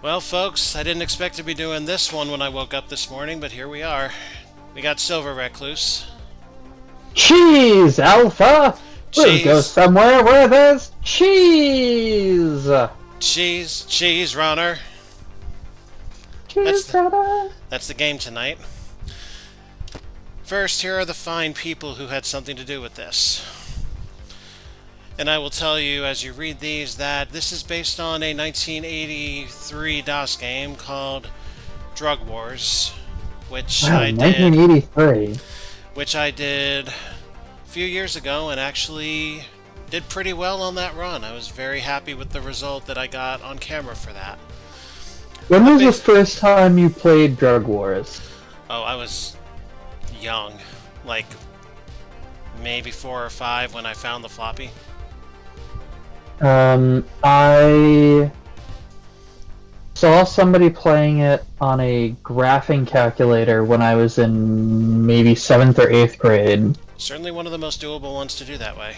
Well, folks, I didn't expect to be doing this one when I woke up this morning, but here we are. We got SilverRecluse. Cheese, Alpha! We'll go Cheese, somewhere where there's cheese! cheese runner. That's Cheese the, brother! that's the game tonight. First, here are the fine people who had something to do with this. And I will tell you as you read these that this is based on a 1983 DOS game called Drug Wars, which Wow, I did 1983. which I did a few years ago and actually did pretty well on that run. I was very happy with the result that I got on camera for that. When was the first time you played Drug Wars? Oh, I was young, like maybe 4 or 5 when I found the floppy. I saw somebody playing it on a graphing calculator when I was in maybe 7th or 8th grade. Certainly one of the most doable ones to do that way.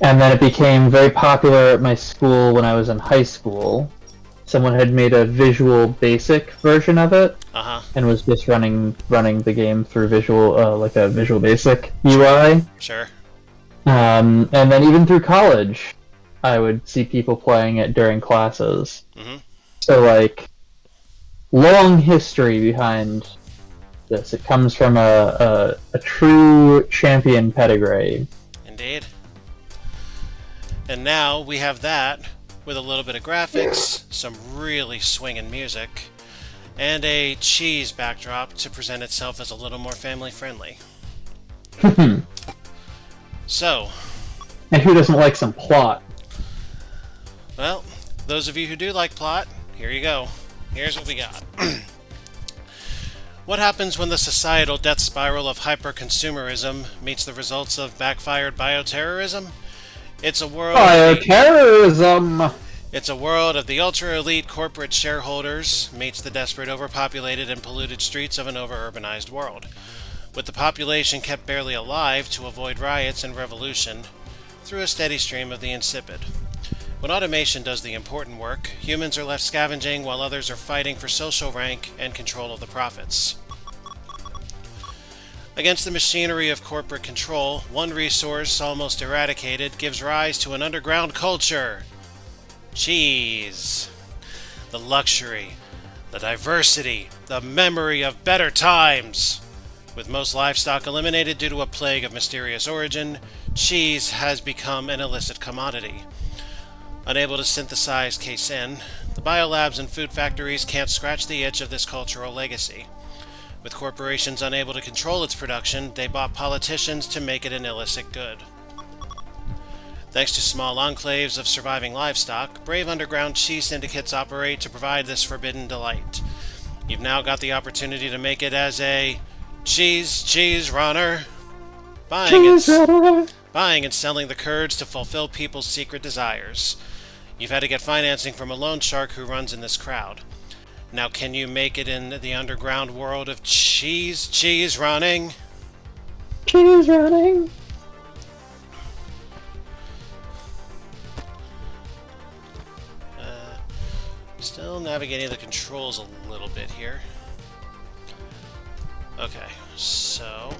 And then it became very popular at my school when I was in high school. Someone had made a Visual Basic version of it, and was just running the game through like a Visual Basic UI. Sure. And then even through college, I would see people playing it during classes. Mm-hmm. So, like, long history behind this. It comes from a true champion pedigree. Indeed. And now we have that with a little bit of graphics, some really swinging music, and a cheese backdrop to present itself as a little more family friendly. So, and who doesn't like some plot? Well, those of you who do like plot, here you go. Here's what we got. What happens when the societal death spiral of hyper-consumerism meets the results of backfired bioterrorism? It's a world Bioterrorism! It's a world of the ultra-elite corporate shareholders meets the desperate, overpopulated, and polluted streets of an over-urbanized world. With the population kept barely alive to avoid riots and revolution, through a steady stream of the insipid. When automation does the important work, humans are left scavenging while others are fighting for social rank and control of the profits. Against the machinery of corporate control, one resource, almost eradicated, gives rise to an underground culture. Cheese. The luxury, the diversity, the memory of better times. With most livestock eliminated due to a plague of mysterious origin, cheese has become an illicit commodity. Unable to synthesize casein, the biolabs and food factories can't scratch the itch of this cultural legacy. With corporations unable to control its production, they bought politicians to make it an illicit good. Thanks to small enclaves of surviving livestock, brave underground cheese syndicates operate to provide this forbidden delight. You've now got the opportunity to make it as a cheese runner, buying and selling the curds to fulfill people's secret desires. You've had to get financing from a loan shark who runs in this crowd. Now can you make it in the underground world of cheese running? Cheese running! Still navigating the controls a little bit here. Okay, so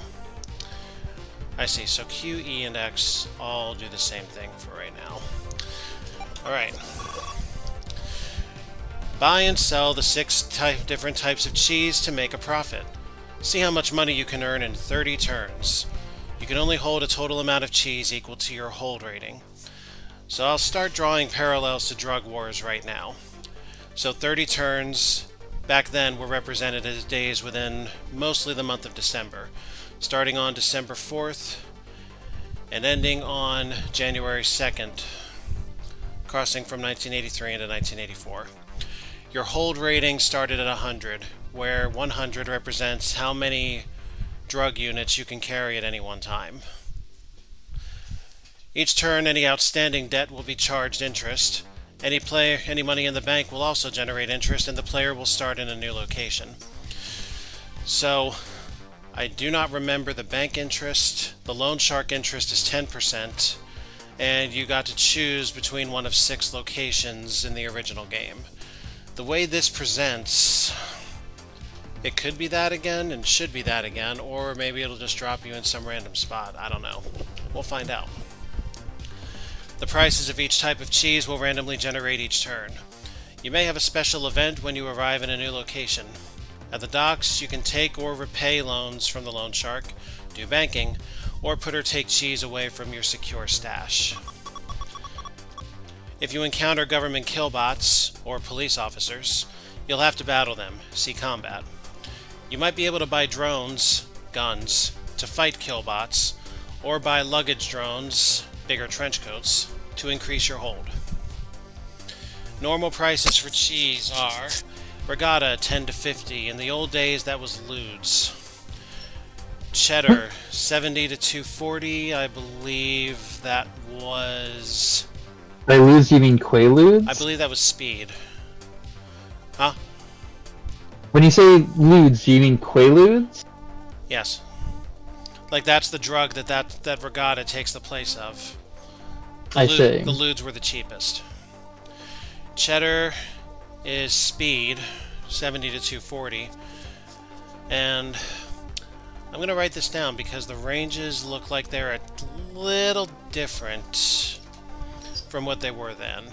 I see. So Q, E, and X all do the same thing for right now. Alright. Buy and sell the 6 different types of cheese to make a profit. See how much money you can earn in 30 turns. You can only hold a total amount of cheese equal to your hold rating. So I'll start drawing parallels to Drug Wars right now. So 30 turns back then were represented as days within mostly the month of December, starting on December 4th and ending on January 2nd, crossing from 1983 into 1984. Your hold rating started at 100, where 100 represents how many drug units you can carry at any one time. Each turn, any outstanding debt will be charged interest. Any money in the bank will also generate interest, and the player will start in a new location. So, I do not remember the bank interest. The loan shark interest is 10%, and you got to choose between one of 6 locations in the original game. The way this presents, it could be that again and should be that again, or maybe it'll just drop you in some random spot. I don't know. We'll find out. The prices of each type of cheese will randomly generate each turn. You may have a special event when you arrive in a new location. At the docks, you can take or repay loans from the loan shark, do banking, or put or take cheese away from your secure stash. If you encounter government killbots or police officers, you'll have to battle them, see combat. You might be able to buy drones, guns, to fight killbots, or buy luggage drones, bigger trench coats, to increase your hold. Normal prices for cheese are Regatta 10 to 50. In the old days that was Ludes. Cheddar 70 to 240. I believe that was... By Ludes you mean Quaaludes? I believe that was Speed. Huh? When you say Ludes, do you mean Quaaludes? Yes. Like that's the drug that Regatta takes the place of. I see. The Ludes were the cheapest. Cheddar is Speed, 70 to 240. And I'm going to write this down because the ranges look like they're a little different from what they were then.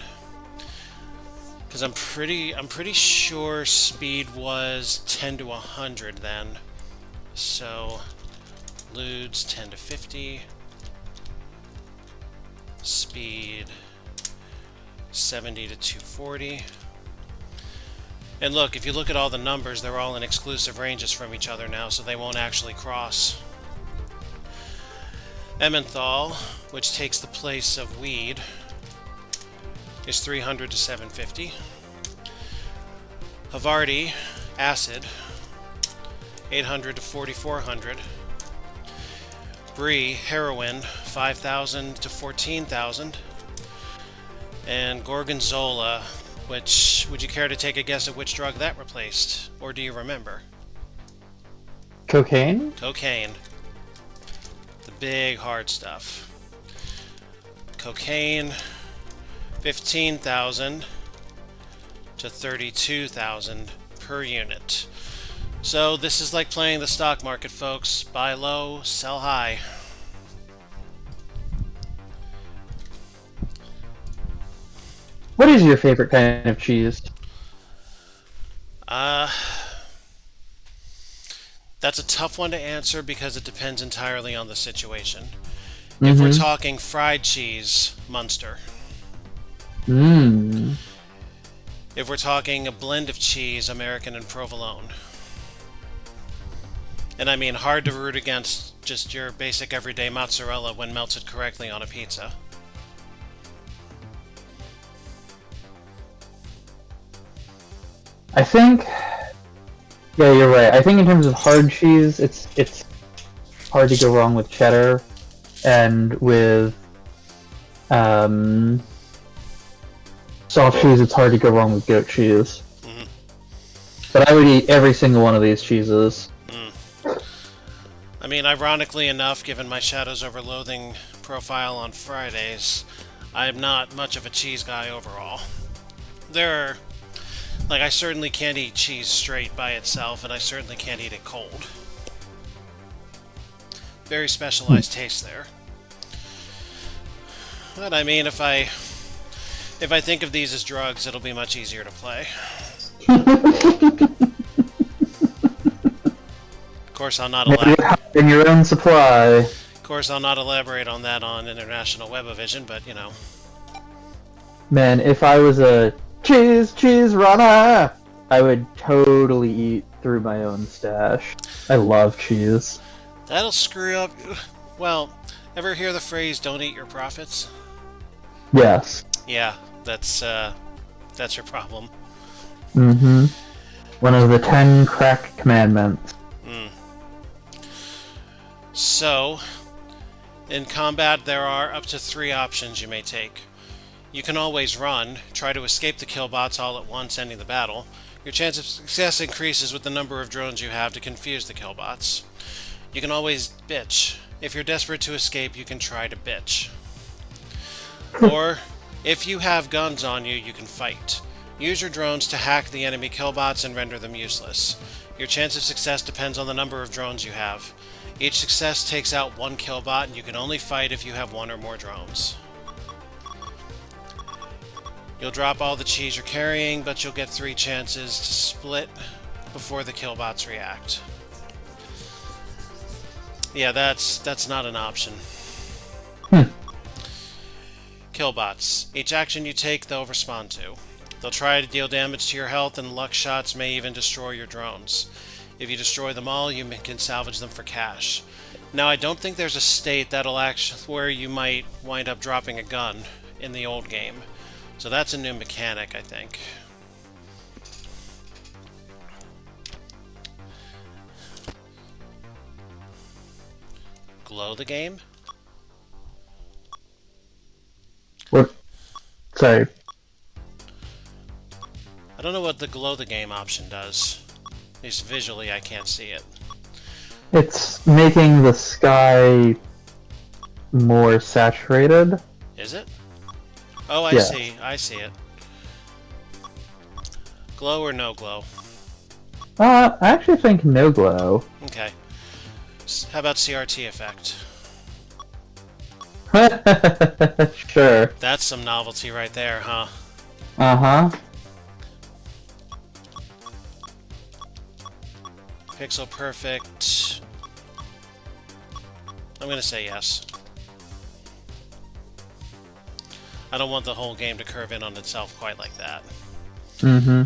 Because I'm pretty sure Speed was 10 to 100 then. So Ludes 10 to 50. Speed 70 to 240. And look, if you look at all the numbers, they're all in exclusive ranges from each other now, so they won't actually cross. Emmenthal, which takes the place of weed, is 300 to 750. Havarti, acid, 800 to 4400. Brie, heroin, 5,000 to 14,000. And Gorgonzola, which, would you care to take a guess at which drug that replaced? Or do you remember? Cocaine? Cocaine. The big hard stuff. Cocaine, 15,000 to 32,000 per unit. So this is like playing the stock market, folks. Buy low, sell high. What is your favorite kind of cheese? That's a tough one to answer because it depends entirely on the situation. If we're talking fried cheese, Munster. Mmm. If we're talking a blend of cheese, American and provolone. And I mean hard to root against just your basic everyday mozzarella when melted correctly on a pizza. I think, yeah, you're right. I think in terms of hard cheese, it's hard to go wrong with cheddar, and with soft cheese, it's hard to go wrong with goat cheese. But I would eat every single one of these cheeses. I mean, ironically enough, given my Shadows Over Loathing profile on Fridays, I am not much of a cheese guy overall. Like, I certainly can't eat cheese straight by itself, and I certainly can't eat it cold. Very specialized taste there. But I mean, if I think of these as drugs, it'll be much easier to play. Of course, I'll not elaborate. In your own supply. Of course, I'll not elaborate on that on International Web-O-Vision, but you know. Man, if I was a cheese runner, I would totally eat through my own stash. I love cheese. That'll screw up. Well, ever hear the phrase "don't eat your profits"? Yes. Yeah, that's your problem. One of the 10 crack commandments. So, in combat, there are up to 3 options you may take. You can always run, try to escape the killbots all at once, ending the battle. Your chance of success increases with the number of drones you have to confuse the killbots. You can always bitch. If you're desperate to escape, you can try to bitch. Or, if you have guns on you, you can fight. Use your drones to hack the enemy killbots and render them useless. Your chance of success depends on the number of drones you have. Each success takes out one killbot, and you can only fight if you have one or more drones. You'll drop all the cheese you're carrying, but you'll get 3 chances to split before the killbots react. Yeah, that's not an option. Killbots. Each action you take, they'll respond to. They'll try to deal damage to your health, and luck shots may even destroy your drones. If you destroy them all, you can salvage them for cash. Now, I don't think there's a state that'll where you might wind up dropping a gun in the old game. So that's a new mechanic, I think. Glow the game? What? Sorry. I don't know what the glow the game option does. At least visually, I can't see it. It's making the sky more saturated. Is it? Oh, Yeah. I see it. Glow or no glow? I actually think no glow. Okay. How about CRT effect? Sure. That's some novelty right there, huh? Uh-huh. Pixel perfect. I'm gonna say yes. I don't want the whole game to curve in on itself quite like that. Mm-hmm.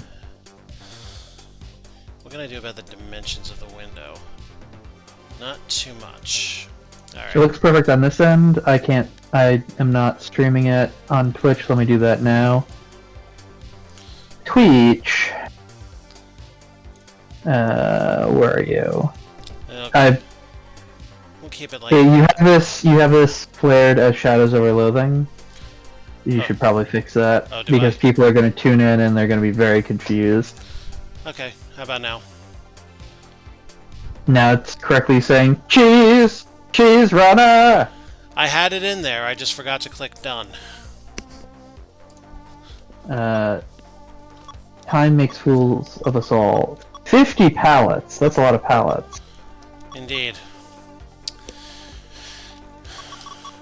What can I do about the dimensions of the window? Not too much. Alright. It looks perfect on this end. I am not streaming it on Twitch. Let me do that now. Twitch. Where are you? Okay. We'll keep it like Hey, you have this flared as Shadows Over Loathing. You should probably fix that because people are going to tune in and they're going to be very confused. Okay, how about now? Now it's correctly saying cheese runner. I had it in there, I just forgot to click done. Time makes fools of us all. 50 pallets. That's a lot of pallets. Indeed.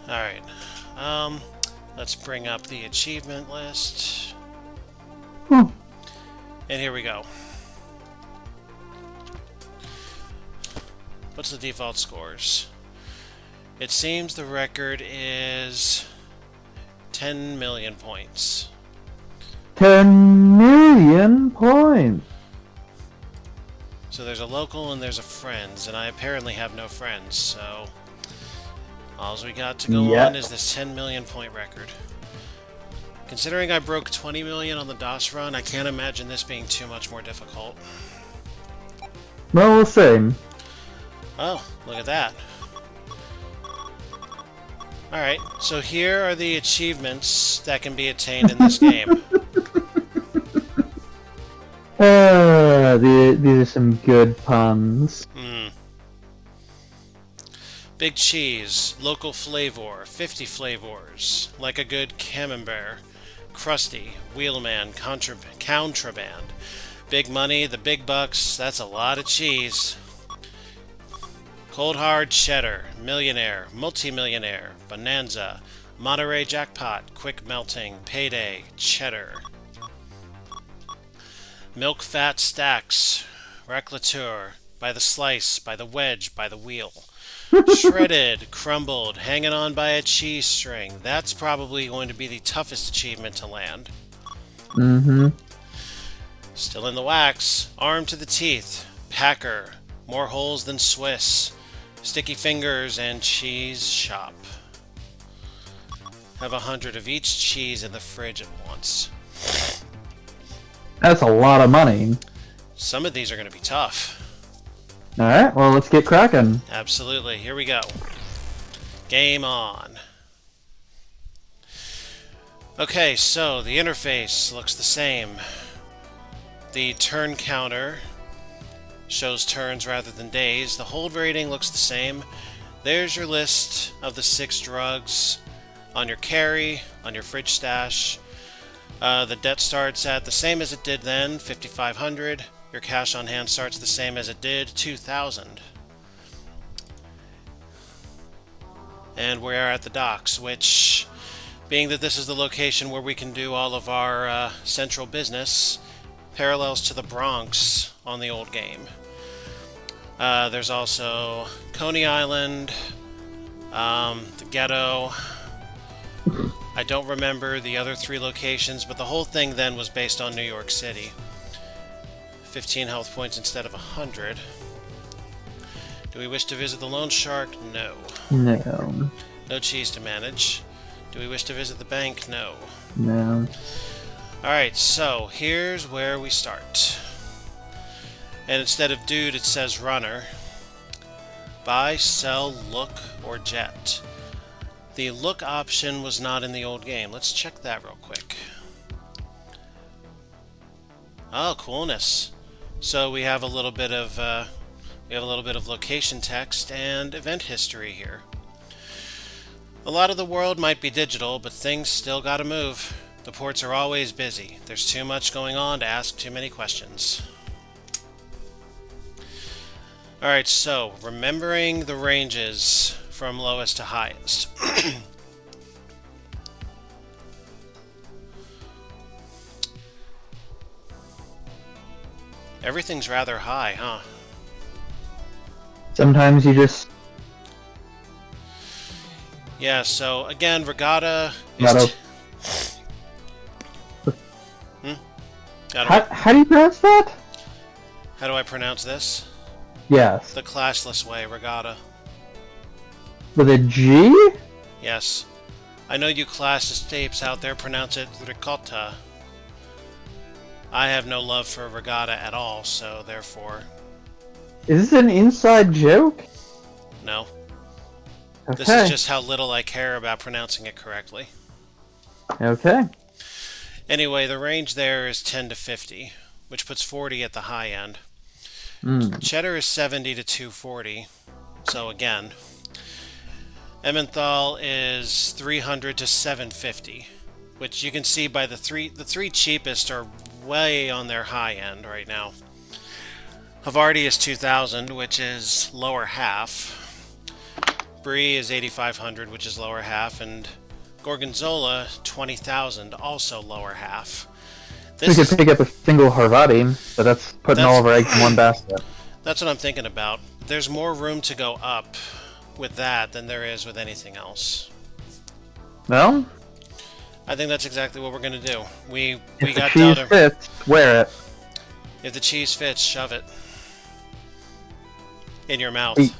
Alright. Let's bring up the achievement list. And here we go. What's the default scores? It seems the record is 10 million points. 10 million points! So there's a local and there's a friends, and I apparently have no friends, so all we got to go on is this 10 million point record. Considering I broke 20 million on the DOS run, I can't imagine this being too much more difficult. Well, we'll see. Oh, look at that. Alright, so here are the achievements that can be attained in this game. These are some good puns. Big cheese, local flavor, 50 flavors, like a good camembert, crusty, wheelman, contraband. Big money, the big bucks, that's a lot of cheese. Cold hard cheddar, millionaire, multimillionaire, bonanza, Monterey jackpot, quick melting, payday, cheddar. Milk fat stacks, raclature, by the slice, by the wedge, by the wheel. Shredded, crumbled, hanging on by a cheese string. That's probably going to be the toughest achievement to land. Mm-hmm. Still in the wax, armed to the teeth, packer, more holes than Swiss, sticky fingers, and cheese shop. Have 100 of each cheese in the fridge at once. That's a lot of money. Some of these are going to be tough. Alright, well, let's get cracking. Absolutely. Here we go. Game on. Okay, so the interface looks the same. The turn counter shows turns rather than days. The hold rating looks the same. There's your list of the 6 drugs on your carry, on your fridge stash. The debt starts at the same as it did then, 5,500. Your cash on hand starts the same as it did, 2,000. And we are at the docks, which, being that this is the location where we can do all of our central business, parallels to the Bronx on the old game. There's also Coney Island, the ghetto. I don't remember the other 3 locations, but the whole thing then was based on New York City. 15 health points instead of 100. Do we wish to visit the Loan Shark? No. No. No cheese to manage. Do we wish to visit the bank? No. No. Alright, so here's where we start. And instead of dude, it says runner. Buy, sell, look, or jet. The look option was not in the old game. Let's check that real quick. Oh, coolness. So we have a little bit of location text and event history here. A lot of the world might be digital, but things still gotta move. The ports are always busy. There's too much going on to ask too many questions. Alright, so remembering the ranges from lowest to highest. Everything's rather high, huh? Sometimes you just... Yeah, so again, Regatta is... How do you pronounce that? How do I pronounce this? Yes. The classless way, Regatta. With a G? Yes. I know you classist tapes out there pronounce it ricotta. I have no love for Regatta at all, so therefore... Is this an inside joke? No. Okay. This is just how little I care about pronouncing it correctly. Okay. Anyway, the range there is 10 to 50, which puts 40 at the high end. Cheddar is 70 to 240, so again. Emmenthal is 300 to 750, which you can see by the three cheapest are way on their high end right now. Havarti is 2,000, which is lower half. Brie is 8,500, which is lower half, and Gorgonzola 20,000, also lower half. We could pick up a single Havarti, but that's putting all of our eggs in one basket. That's what I'm thinking about. There's more room to go up with that than there is with anything else. Well, I think that's exactly what we're gonna do. We if got the cheese fits, wear it. If the cheese fits, shove it in your mouth. Beach.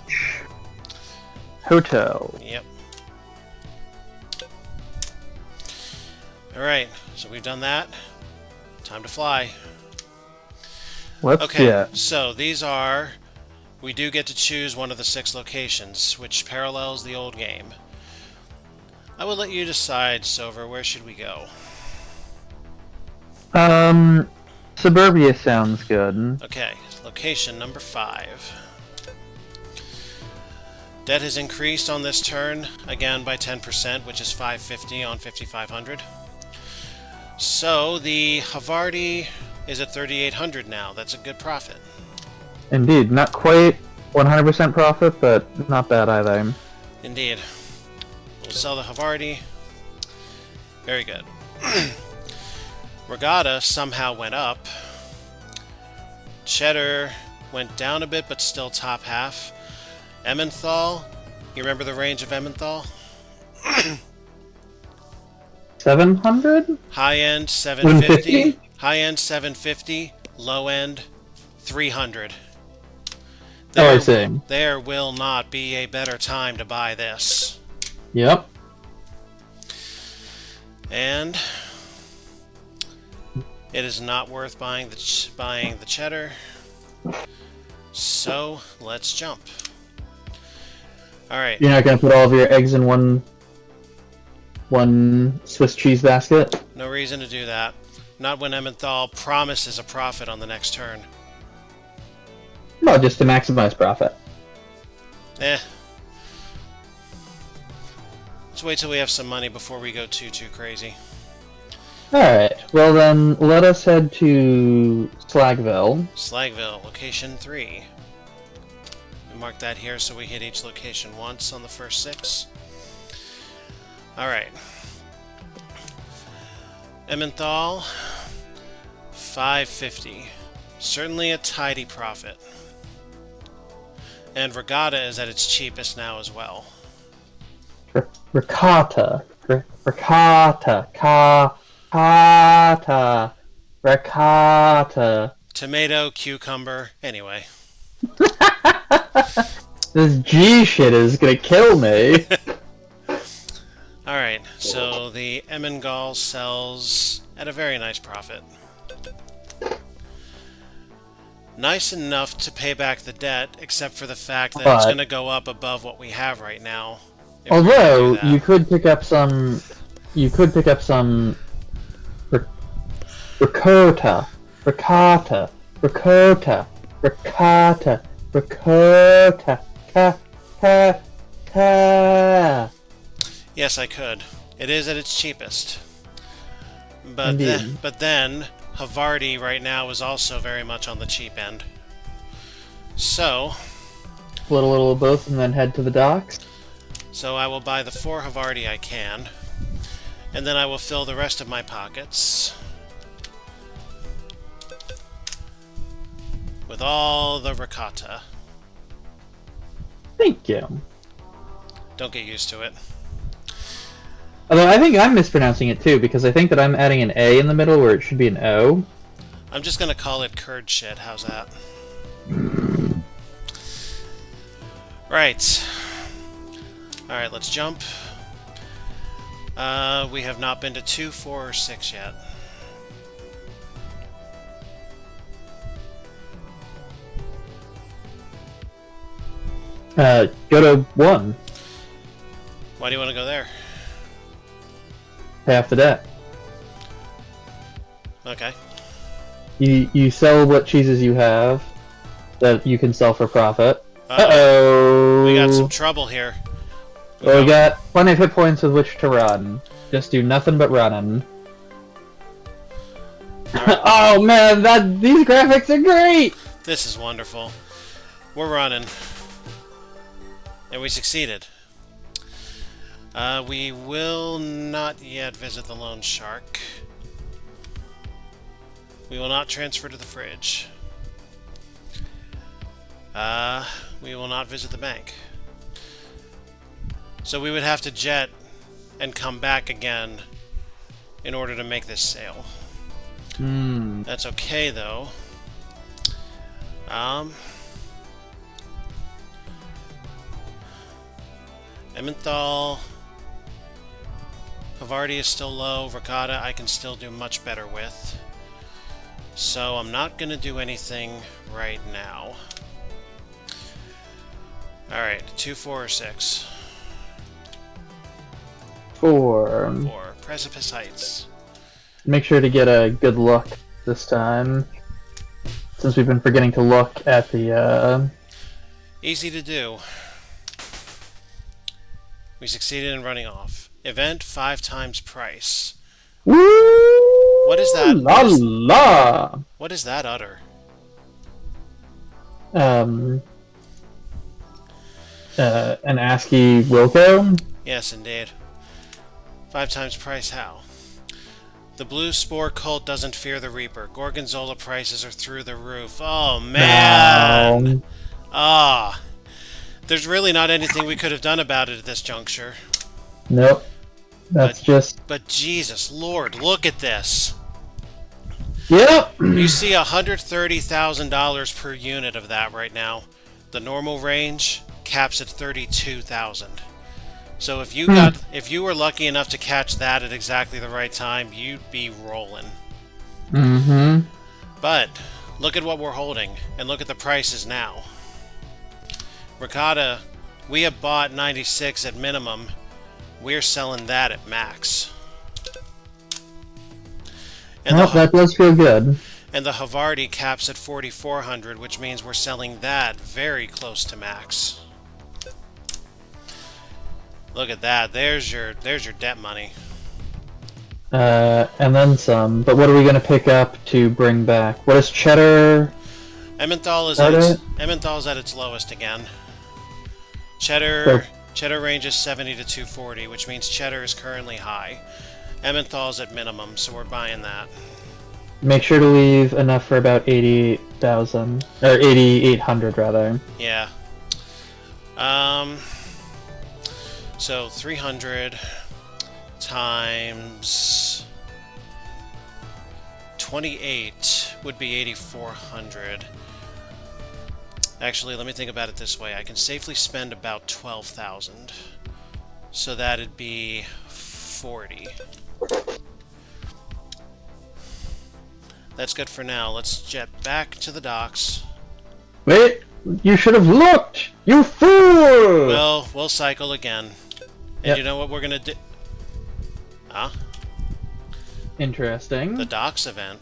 Hotel. Yep. Alright, so we've done that. Time to fly. Okay, so these are... We do get to choose one of the 6 locations, which parallels the old game. I will let you decide, Silver, where should we go? Suburbia sounds good. Okay, location number 5. Debt has increased on this turn, again by 10%, which is 550 on 5,500. So the Havarti is at 3,800 now. That's a good profit. Indeed, not quite 100% profit, but not bad either. Indeed. We'll sell the Havarti. Very good. Regatta somehow went up. Cheddar went down a bit, but still top half. Emmenthal, you remember the range of Emmenthal? 700? High end 750. High end 750. Low end 300. I see. There will not be a better time to buy this. Yep. And it is not worth buying the cheddar. So let's jump. All right. You're not gonna put all of your eggs in one Swiss cheese basket? No reason to do that. Not when Emmenthal promises a profit on the next turn. Well, just to maximize profit. Let's wait till we have some money before we go too crazy. Alright, well then, let us head to Slagville. Slagville, location 3. We mark that here so we hit each location once on the first 6. Alright. Emmenthal, 550. Certainly a tidy profit. And Regatta is at its cheapest now as well. Ricotta. Ricotta. Tomato, cucumber, anyway. This G shit is gonna kill me. Alright, so the Emmengal sells at a very nice profit. Nice enough to pay back the debt, except for the fact that it's going to go up above what we have right now. Although you could pick up some, ricotta. Yes, I could. It is at its cheapest. But then Havarti right now is also very much on the cheap end. So split a little of both and then head to the docks. So I will buy the 4 Havarti I can, and then I will fill the rest of my pockets with all the ricotta. Thank you. Don't get used to it. Although I think I'm mispronouncing it too, because I think that I'm adding an A in the middle where it should be an O. I'm just gonna call it curd shit. How's that? Right. Alright, let's jump. We have not been to 2, 4, or 6 yet. Go to 1. Why do you want to go there? Pay off the debt. Okay. You sell what cheeses you have that you can sell for profit. Uh-oh! We got some trouble here. We got plenty of hit points with which to run. Just do nothing but running. Right. Oh man, these graphics are great! This is wonderful. We're running. And we succeeded. We will not yet visit the Lone Shark. We will not transfer to the fridge. We will not visit the bank. So we would have to jet and come back again in order to make this sale. That's okay, though. Emmenthal. Havarti is still low. Ricotta I can still do much better with. So I'm not going to do anything right now. Alright, 2, 4, or 6? 4. 4. Precipice Heights. Make sure to get a good look this time, since we've been forgetting to look at the, Easy to do. We succeeded in running off. Event 5 times price. Woo! What is that? La la! What is that utter? An ASCII Wilco? Yes, indeed. 5 times price how? The Blue Spore Cult doesn't fear the Reaper. Gorgonzola prices are through the roof. Oh, man! Ah. There's really not anything we could have done about it at this juncture. Nope. But Jesus Lord, look at this. Yep! You see $130,000 per unit of that right now. The normal range caps at 32,000. So if you were lucky enough to catch that at exactly the right time, you'd be rolling. Mm-hmm. But look at what we're holding, and look at the prices now. Ricotta, we have bought 96 at minimum. We're selling that at max. And that does feel good. And the Havarti caps at 4,400, which means we're selling that very close to max. Look at that. There's your debt money. And then some. But what are we going to pick up to bring back? What is cheddar? Emmenthal is Emmenthal's at its lowest again. So, Cheddar range is 70 to 240, which means cheddar is currently high. Emmenthal's at minimum, so we're buying that. make sure to leave enough for about 88,000 or 8,800 rather. Yeah. So 300 times 28 would be 8,400. Actually, let me think about it this way. I can safely spend about 12,000. So that'd be 40. That's good for now. Let's jet back to the docks. Wait, you should have looked! You fool! Well, we'll cycle again. And you know what we're gonna do? Huh? Interesting. The docks event.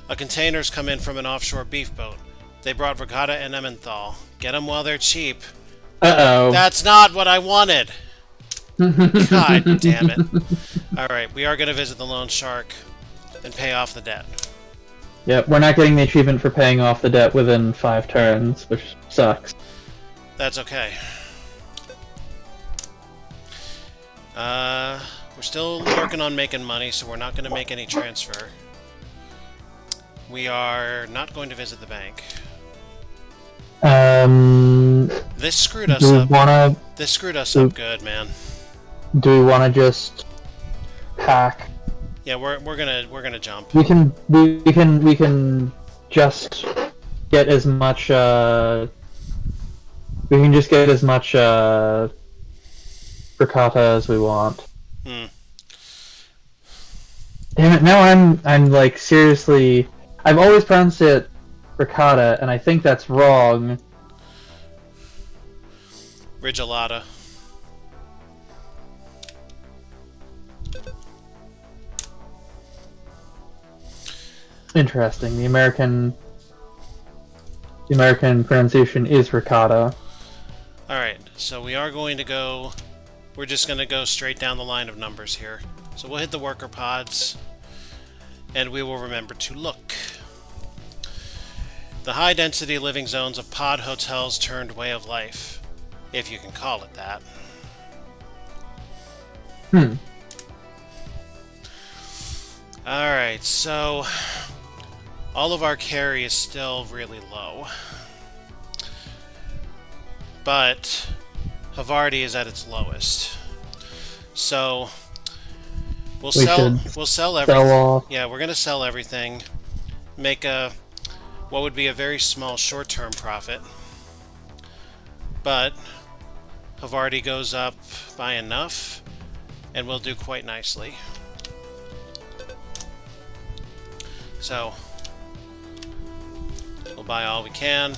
A container's come in from an offshore beef boat. They brought ricotta and Emmenthal. Get them while they're cheap. Uh-oh. That's not what I wanted! God damn it. Alright, we are gonna visit the Lone Shark and pay off the debt. Yep, we're not getting the achievement for paying off the debt within 5 turns, which sucks. That's okay. We're still working on making money, so we're not going to make any transfer. We are not going to visit the bank. This screwed us up. This screwed us up good, man. Do we want to just pack? Yeah, we're gonna jump. We can just get as much. We can just get as much ricotta as we want. Damn it! Now I'm like seriously. I've always pronounced it ricotta, and I think that's wrong. Rigolata. Interesting. The American pronunciation is ricotta. Alright, so we are going to go... We're just going to go straight down the line of numbers here. So we'll hit the worker pods, and we will remember to look. The high-density living zones of pod hotels turned way of life, if you can call it that. Alright, so... all of our carry is still really low. But Havarti is at its lowest. So we'll sell everything. Yeah, we're gonna sell everything. Make what would be a very small short-term profit. But Havarti goes up by enough, and we'll do quite nicely. So we'll buy all we can.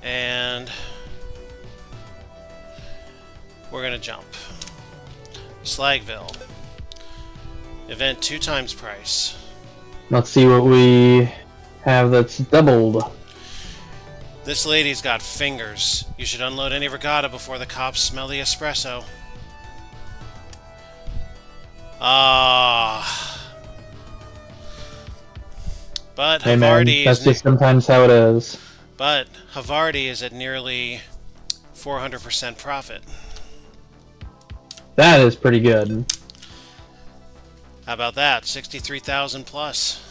And we're gonna jump. Slagville. Event 2 times price. Let's see what we have that's doubled. This lady's got fingers. You should unload any ricotta before the cops smell the espresso. But hey man, that's just sometimes how it is. But Havarti is at nearly 400% profit. That is pretty good. How about that? 63,000 plus.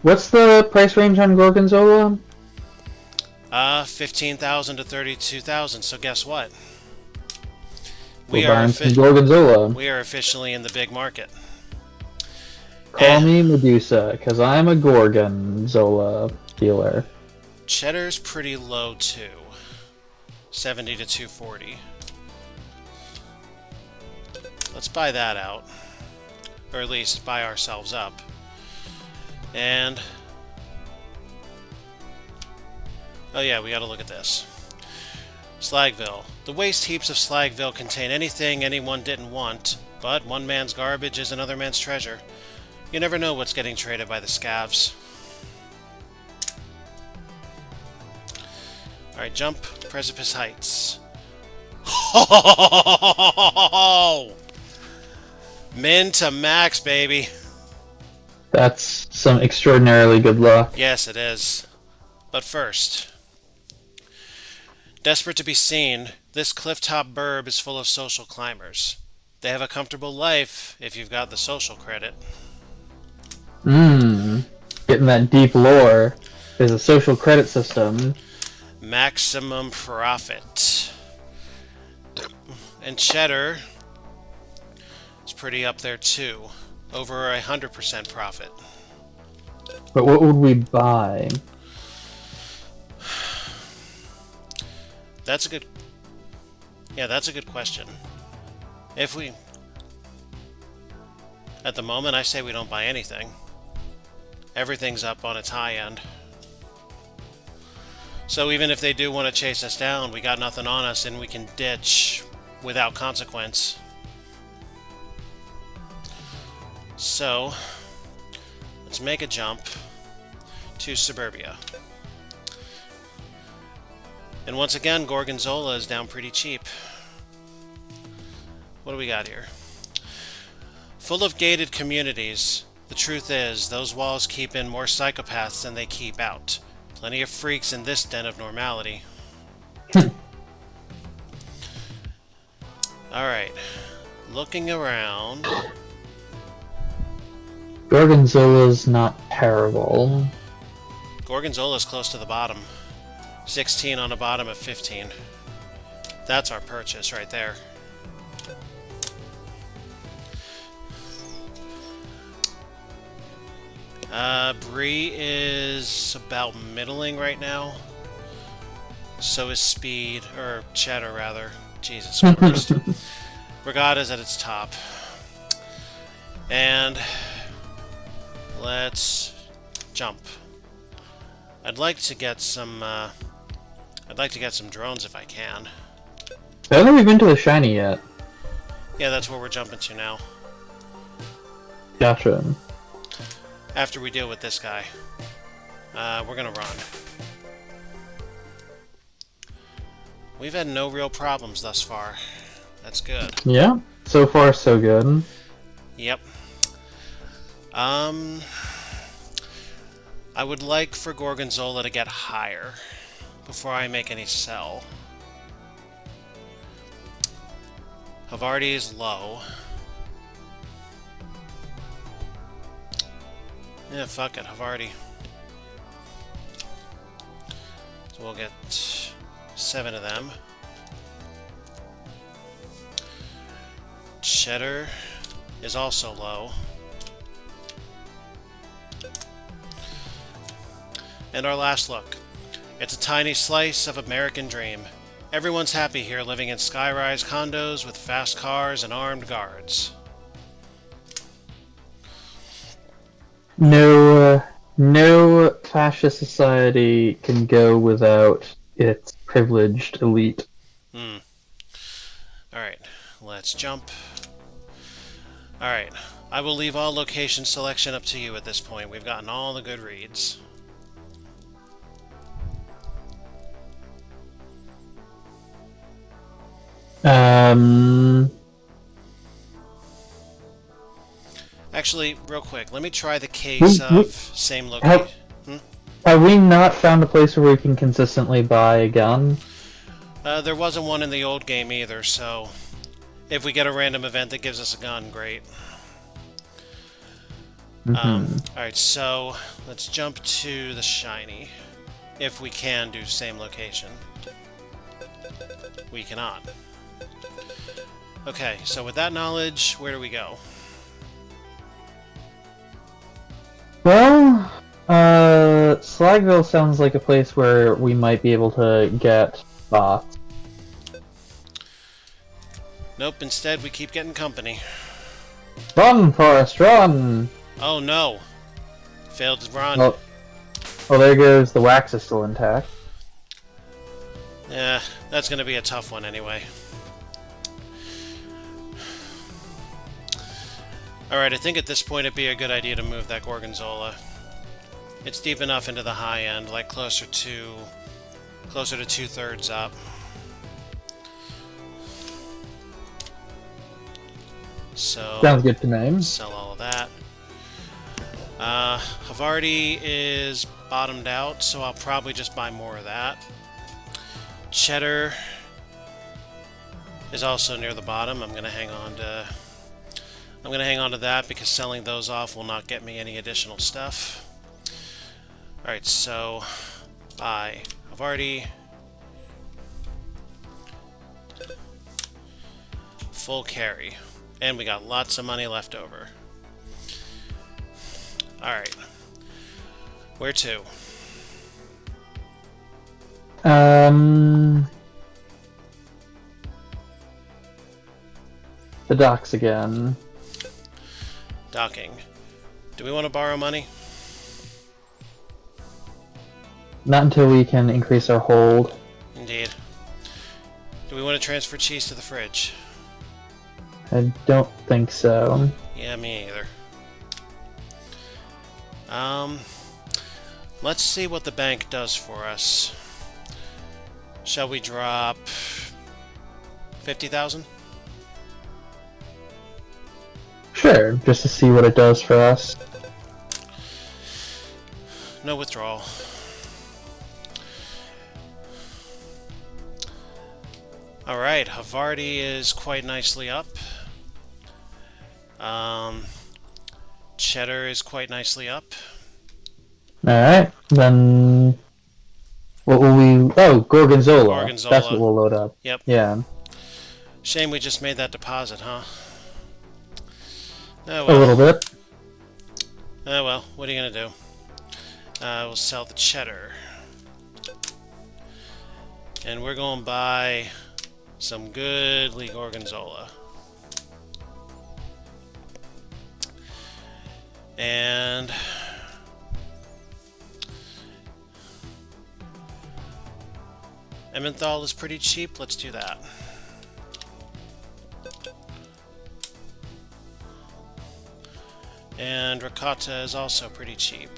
What's the price range on Gorgonzola? 15,000 to 32,000. So guess what? We are Gorgonzola. We are officially in the big market. Call me Medusa, because I'm a Gorgonzola dealer. Cheddar's pretty low too. 70 to 240. Let's buy that out. Or at least buy ourselves up. And... oh yeah, we gotta look at this. Slagville. The waste heaps of Slagville contain anything anyone didn't want, but one man's garbage is another man's treasure. You never know what's getting traded by the scavs. Alright, jump Precipice Heights. Oh! Min to max, baby. That's some extraordinarily good luck. Yes, it is. But first, desperate to be seen, this clifftop burb is full of social climbers. They have a comfortable life if you've got the social credit. Getting that deep lore. There's a social credit system. Maximum profit. And cheddar is pretty up there too. Over 100% profit. But what would we buy? That's a good... Yeah, that's a good question. If we... At the moment, I say we don't buy anything. Everything's up on its high end. So even if they do want to chase us down, we got nothing on us and we can ditch without consequence. So, let's make a jump to Suburbia. And once again, Gorgonzola is down pretty cheap. What do we got here? Full of gated communities. The truth is, those walls keep in more psychopaths than they keep out. Plenty of freaks in this den of normality. Alright. Looking around. Gorgonzola's not terrible. Gorgonzola's close to the bottom. 16 on the bottom of 15. That's our purchase right there. Brie is about middling right now. So is Speed, or Cheddar rather. Jesus Christ. Regatta's at its top. And let's jump. I'd like to get some drones if I can. I don't think we've been to the shiny yet. Yeah, that's where we're jumping to now. Gotcha. After we deal with this guy. We're gonna run. We've had no real problems thus far. That's good. Yeah, so far so good. Yep. I would like for Gorgonzola to get higher before I make any sell. Havarti is low. Yeah, fuck it, Havarti. So we'll get 7 of them. Cheddar is also low. And our last look. It's a tiny slice of American dream. Everyone's happy here, living in skyrise condos with fast cars and armed guards. No fascist society can go without its privileged elite. Alright, let's jump. Alright, I will leave all location selection up to you at this point. We've gotten all the good reads. Actually, real quick, let me try the case of same location. Have we not found a place where we can consistently buy a gun? There wasn't one in the old game either, so if we get a random event that gives us a gun, great. Alright, so let's jump to the shiny. If we can do same location. We cannot. Okay, so with that knowledge, where do we go? Well, Slagville sounds like a place where we might be able to get bots. Nope, instead we keep getting company. Run, Forrest, run! Oh no! Failed to run. Well, there goes the wax is still intact. Yeah, that's gonna be a tough one anyway. Alright, I think at this point it'd be a good idea to move that Gorgonzola. It's deep enough into the high end, like closer to 2/3 up. So sounds good to me. sell all of that. Havarti is bottomed out, so I'll probably just buy more of that. Cheddar is also near the bottom. I'm gonna hang on to that because selling those off will not get me any additional stuff. Alright, so buy Havarti. Full carry. And we got lots of money left over. Alright. Where to? The docks again. Docking. Do we want to borrow money? Not until we can increase our hold. Indeed. Do we want to transfer cheese to the fridge? I don't think so. Yeah, me either. Let's see what the bank does for us. Shall we drop 50,000? Sure, just to see what it does for us. No withdrawal. Alright, Havarti is quite nicely up. Cheddar is quite nicely up. Alright, then... What will we... Oh, Gorgonzola. Gorgonzola. That's what we'll load up. Yep. Yeah. Shame we just made that deposit, huh? Oh, A well. little bit. Oh well, what are you gonna do? We'll sell the cheddar. And we're gonna buy some goodly Gorgonzola. And... Emmenthal is pretty cheap, let's do that. And ricotta is also pretty cheap.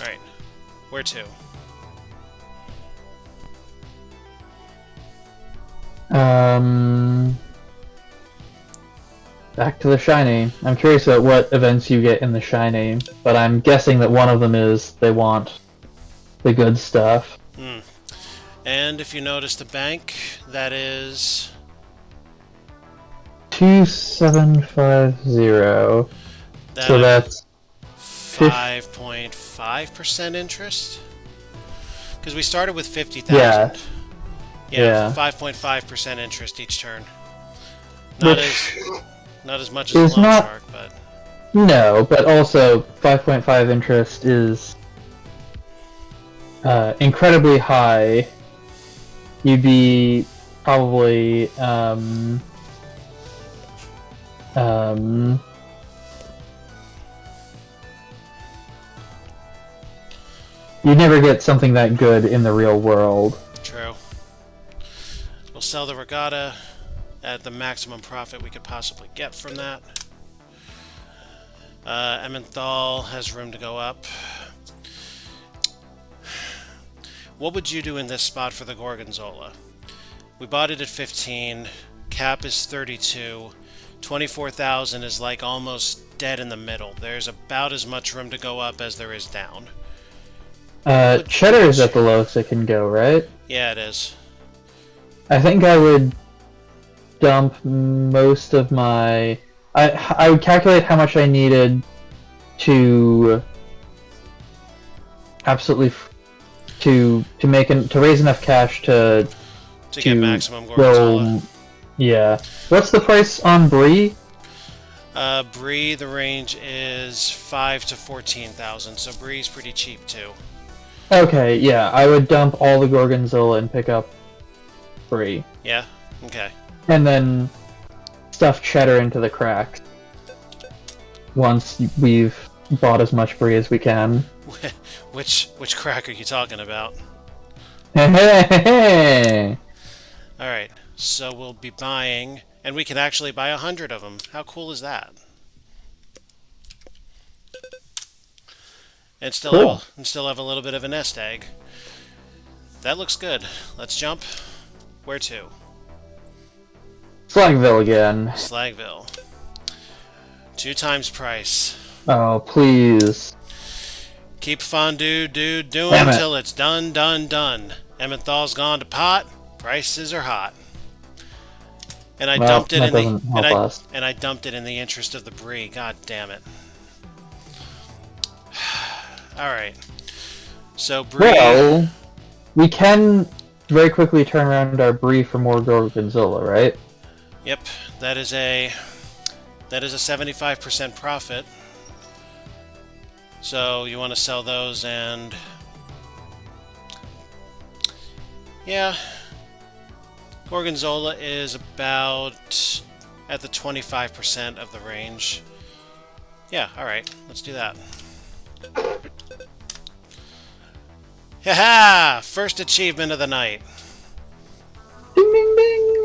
Alright, where to? Back to the shiny. I'm curious about what events you get in the shiny, but I'm guessing that one of them is they want the good stuff. And if you notice the bank, that is 2750. So that's 5.5% interest. Because we started with 50,000. Yeah. Yeah, 5.5% interest each turn. Not as much as a loan shark, but no, but also 5.5 interest is incredibly high. You'd be probably you never get something that good in the real world. True. We'll sell the regatta at the maximum profit we could possibly get from that. Emmenthal has room to go up. What would you do in this spot for the Gorgonzola? We bought it at 15. Cap is 32. 24,000 is like almost dead in the middle. There's about as much room to go up as there is down. Cheddar is at the lowest it can go, right? Yeah, it is. I think I would dump most of my... I would calculate how much I needed to absolutely to raise enough cash to get maximum Gorgonzola. Yeah. What's the price on Brie? Brie, the range is 5 to 14,000, so Brie's pretty cheap too. Okay, yeah, I would dump all the Gorgonzola and pick up Brie. Yeah? Okay. And then stuff Cheddar into the cracks. Once we've bought as much Brie as we can. Which crack are you talking about? Hey! Alright, so we'll be buying, and we can actually buy 100 of them. How cool is that? And still, Cool. still have a little bit of a nest egg. That looks good. Let's jump. Where to? Slagville again. Slagville. 2 times price. Oh, please. Keep fondue, dude, doing till it's done, done, done. Emmenthal's gone to pot. Prices are hot. And I dumped it in the and I dumped it in the interest of the brie. God damn it. All right. So brie. Well, we can very quickly turn around our brie for more gorgonzola, right? Yep. That is a 75% profit. So you want to sell those and yeah. Gorgonzola is about at the 25% of the range. Yeah, alright, let's do that. Haha! First achievement of the night. Ding ding ding!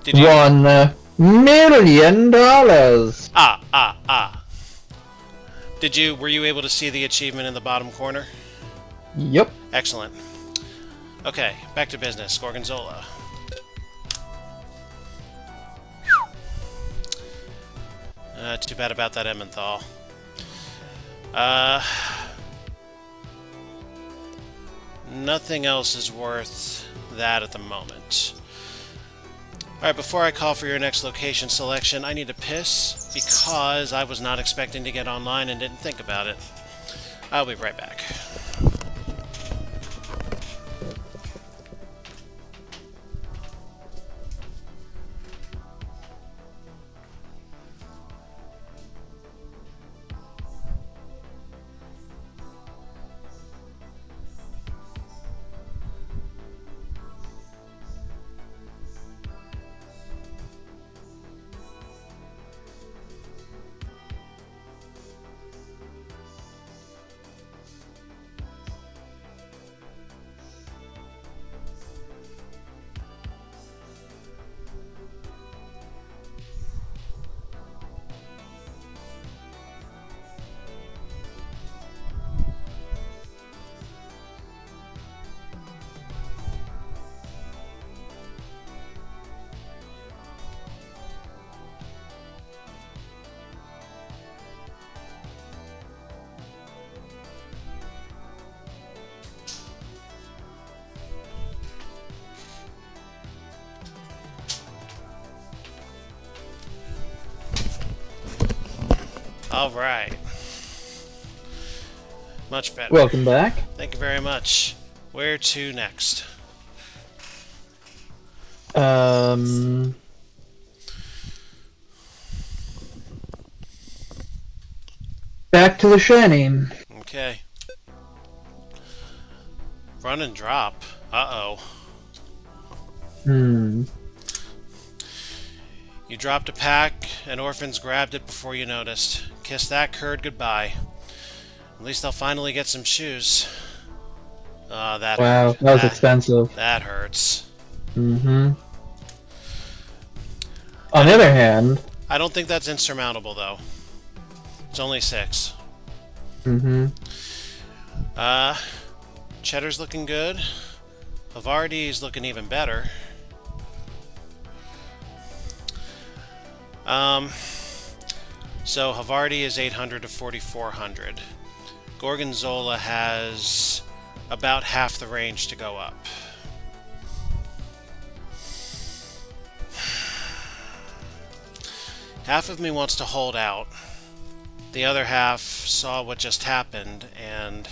$1 million! Ah. Were you able to see the achievement in the bottom corner? Yep. Excellent. Okay, back to business. Gorgonzola. Too bad about that Emmenthal. Nothing else is worth that at the moment. Alright, before I call for your next location selection, I need to piss because I was not expecting to get online and didn't think about it. I'll be right back. Alright. Much better. Welcome back. Thank you very much. Where to next? Back to the shanty. Okay. Run and drop. Uh-oh. You dropped a pack, and orphans grabbed it before you noticed. Kiss that curd goodbye. At least they'll finally get some shoes. Wow, that was expensive. That hurts. On the other hand... I don't think that's insurmountable, though. It's only 6. Cheddar's looking good. Havarti's looking even better. So Havarti is 800 to 4,400. Gorgonzola has about half the range to go up. Half of me wants to hold out. The other half saw what just happened and...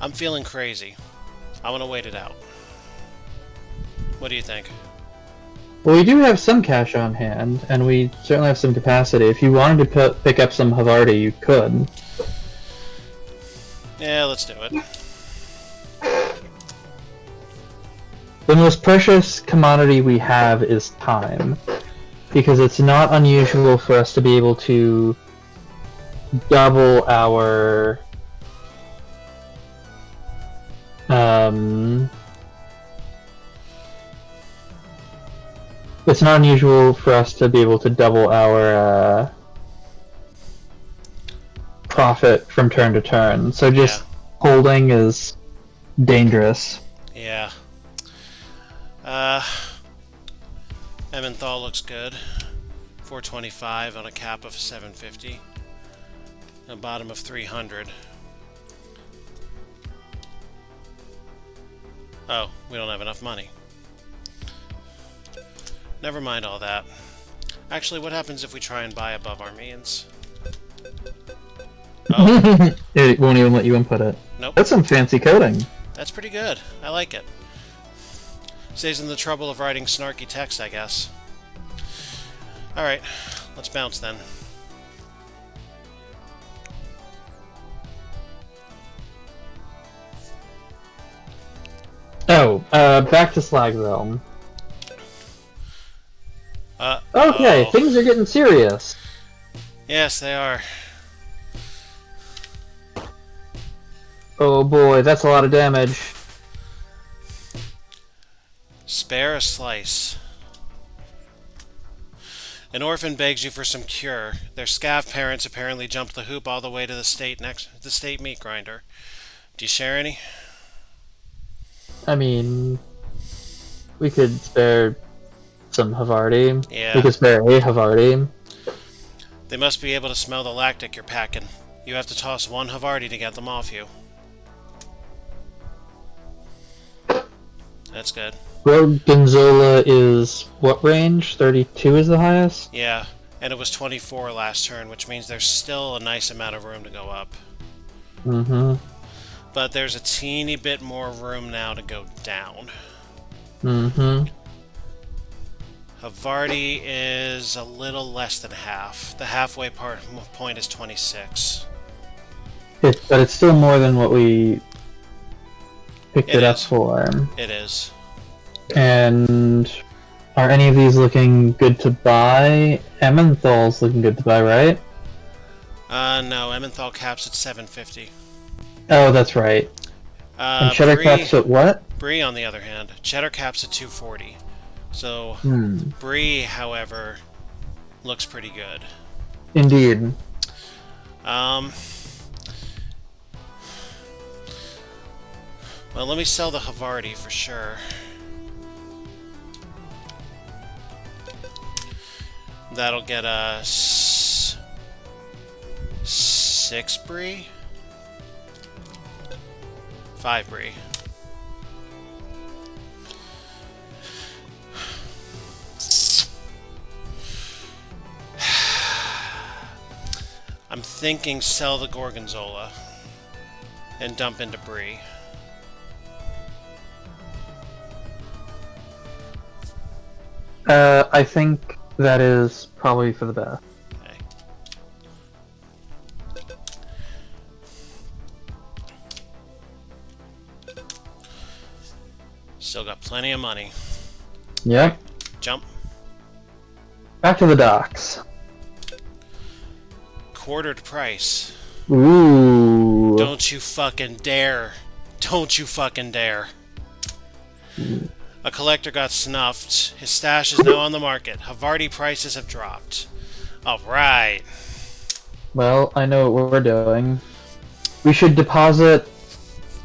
I'm feeling crazy. I want to wait it out. What do you think? Well, we do have some cash on hand, and we certainly have some capacity. If you wanted to pick up some Havarti, you could. Yeah, let's do it. The most precious commodity we have is time, because it's not unusual for us to be able to double our it's not unusual for us to be able to double our profit from turn to turn. So just Yeah. holding is dangerous. Yeah. Emmenthal looks good. 425 on a cap of 750. A bottom of 300. Oh, we don't have enough money. Never mind all that. Actually, what happens if we try and buy above our means? Oh. It won't even let you input it. Nope. That's some fancy coding. That's pretty good. I like it. Saves them the trouble of writing snarky text, I guess. Alright, let's bounce then. Oh, back to Slag Realm. Okay, oh. things are getting serious. Yes, they are. Oh boy, that's a lot of damage. Spare a slice. An orphan begs you for some cure. Their scav parents apparently jumped the hoop all the way to the state meat grinder. Do you share any? I mean, we could spare some Havarti. Yeah. We could spare a Havarti. They must be able to smell the lactic you're packing. You have to toss one Havarti to get them off you. That's good. Gorgonzola is what range? 32 is the highest? Yeah, and it was 24 last turn, which means there's still a nice amount of room to go up. Mm-hmm. But there's a teeny bit more room now to go down. Mm-hmm. Havarti is a little less than half. The halfway point is 26. But it's still more than what we picked it up is. for. It is. And are any of these looking good to buy? Emmenthal's looking good to buy, right? No, Emmenthal caps at 750. Oh, that's right. And Cheddar Brie, caps at what? Brie, on the other hand, Cheddar caps at 240. So, Brie, however, looks pretty good. Indeed. Well, let me sell the Havarti for sure. That'll get us 6 Brie? 5 Brie. I'm thinking sell the Gorgonzola and dump into Brie. I think that is probably for the best. Okay. Still got plenty of money. Yep. Jump. Back to the docks. Quartered price. Ooh. Don't you fucking dare. Don't you fucking dare. A collector got snuffed. His stash is now on the market. Havarti prices have dropped. Alright. Well, I know what we're doing. We should deposit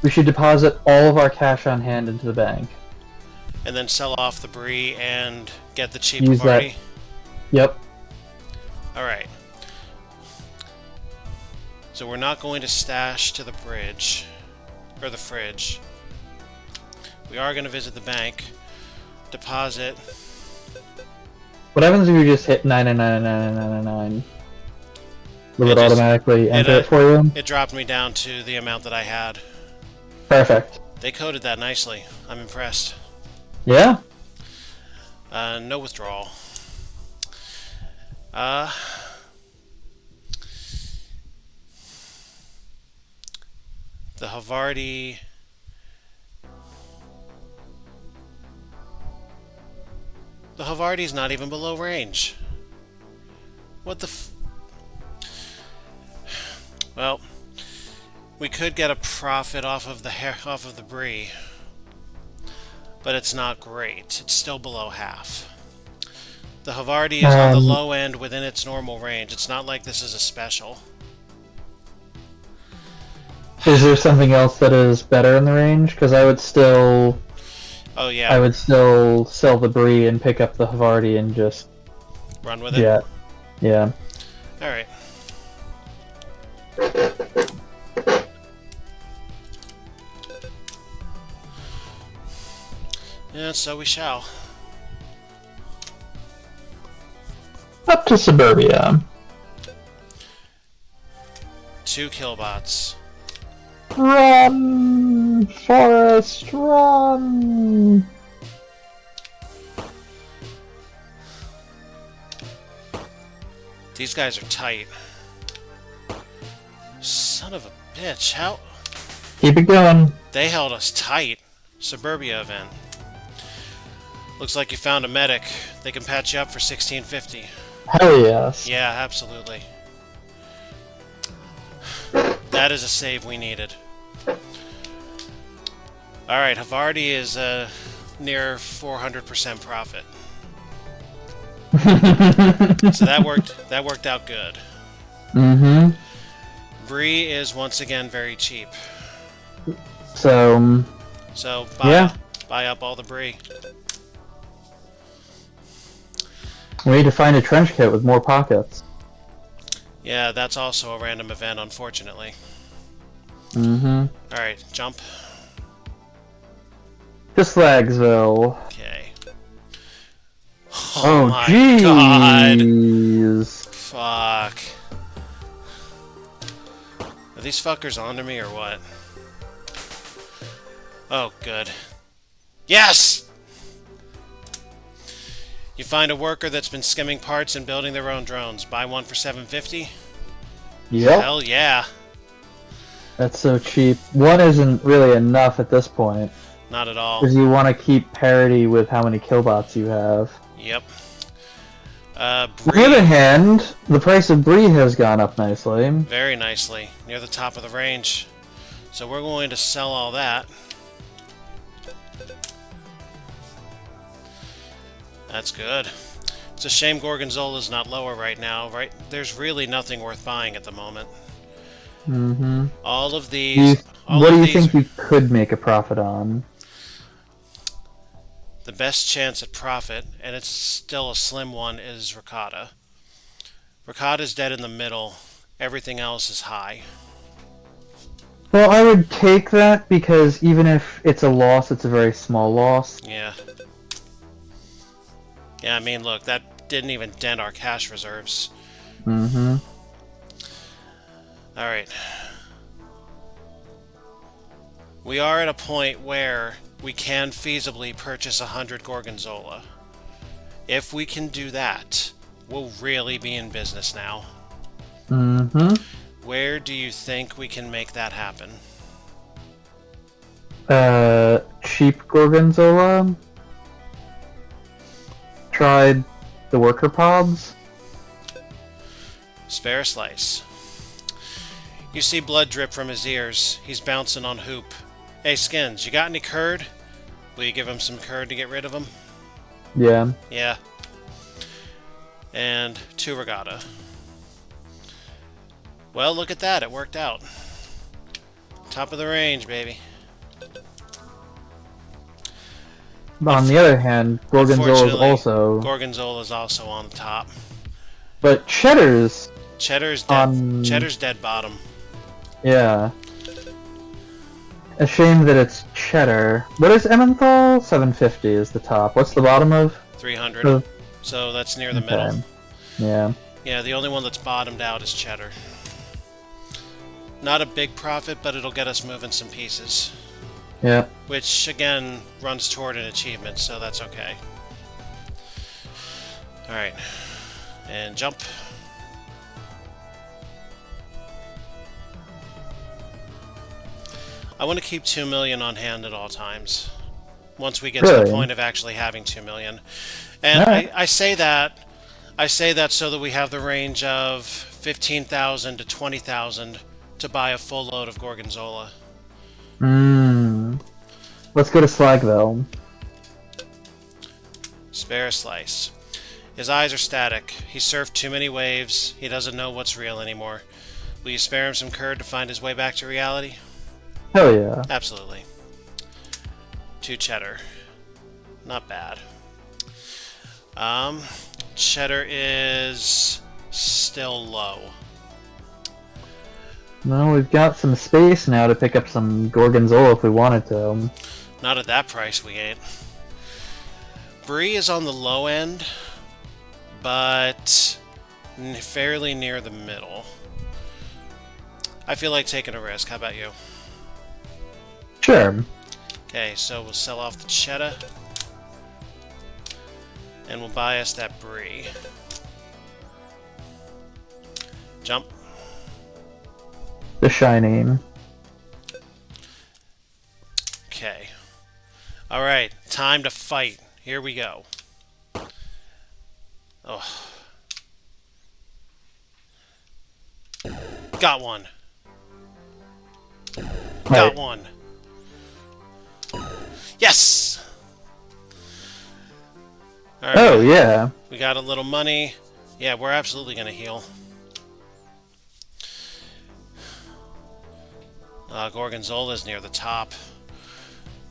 all of our cash on hand into the bank. And then sell off the Brie and get the cheap Use Havarti. that. Yep. Alright. So we're not going to stash to the bridge. Or the fridge. We are going to visit the bank. Deposit. What happens if you just hit 9999999? Will it automatically enter it for you? It dropped me down to the amount that I had. Perfect. They coded that nicely. I'm impressed. Yeah? No withdrawal. The Havarti... The Havarti's not even below range. What the f... Well, we could get a profit off of the Brie, but it's not great. It's still below half. The Havarti is on the low end within its normal range. It's not like this is a special. Is there something else that is better in the range? Because I would still... Oh, yeah. I would still sell the Bree and pick up the Havarti and just... Run with it? jet. Yeah. Alright. Yeah, so we shall. Up to Suburbia. 2 killbots. Run, Forest, run! These guys are tight. Son of a bitch, how... Keep it going. They held us tight. Suburbia event. Looks like you found a medic. They can patch you up for 1650. Hell yes. Yeah, absolutely. That is a save we needed. Alright, Havarti is near 400% profit. So that worked out good. Mm-hmm. Bree is once again very cheap. So buy up all the Bree. We need to find a trench coat with more pockets. Yeah, that's also a random event, unfortunately. Mm-hmm. Alright, jump. To Slagsville. Okay. Oh, my jeez. God. Fuck. Are these fuckers onto me or what? Oh, good. Yes! You find a worker that's been skimming parts and building their own drones. Buy one for 750? Yep. Hell yeah. That's so cheap. One isn't really enough at this point. Not at all. Because you want to keep parity with how many killbots you have. Yep. On the other hand, the price of Bree has gone up nicely. Very nicely. Near the top of the range. So we're going to sell all that. That's good. It's a shame Gorgonzola's not lower right now, right? There's really nothing worth buying at the moment. Mm-hmm. All of these... What do you think you could make a profit on? The best chance at profit, and it's still a slim one, is Ricotta. Ricotta's dead in the middle. Everything else is high. Well, I would take that because even if it's a loss, it's a very small loss. Yeah. Yeah, I mean, look, that didn't even dent our cash reserves. Mm-hmm. Alright. We are at a point where we can feasibly purchase 100 Gorgonzola. If we can do that, we'll really be in business now. Mm-hmm. Where do you think we can make that happen? Cheap Gorgonzola? Tried the worker pods? Spare a slice. You see blood drip from his ears. He's bouncing on Hoop. Hey, Skins, you got any curd? Will you give him some curd to get rid of him? Yeah. Yeah. And 2 Regatta. Well, look at that. It worked out. Top of the range, baby. On the other hand, Gorgonzola's also... Gorgonzola's also on the top. But Cheddar's... Cheddar's dead. Cheddar's dead bottom. Yeah. A shame that it's Cheddar. What is Emmenthal? 750 is the top. What's the bottom of? 300. So that's near the middle. Yeah. Yeah, the only one that's bottomed out is Cheddar. Not a big profit, but it'll get us moving some pieces. Yeah. Which, again, runs toward an achievement, so that's okay. Alright. And jump. I want to keep 2 million on hand at all times. Once we get to the point of actually having 2 million. And I say that so that we have the range of 15,000 to 20,000 to buy a full load of Gorgonzola. Let's go to Slagville. Spare a slice. His eyes are static. He surfed too many waves. He doesn't know what's real anymore. Will you spare him some curd to find his way back to reality? Hell yeah. Absolutely. 2 cheddar. Not bad. Cheddar is still low. No, we've got some space now to pick up some Gorgonzola if we wanted to. Not at that price, we ain't. Brie is on the low end, but fairly near the middle. I feel like taking a risk. How about you? Sure. Okay, so we'll sell off the cheddar. And we'll buy us that Brie. Jump. The Shining. Okay. Alright, time to fight. Here we go. Oh. Got one. Got one. Yes! Right. Oh, yeah. We got a little money. Yeah, we're absolutely going to heal. Gorgonzola's near the top.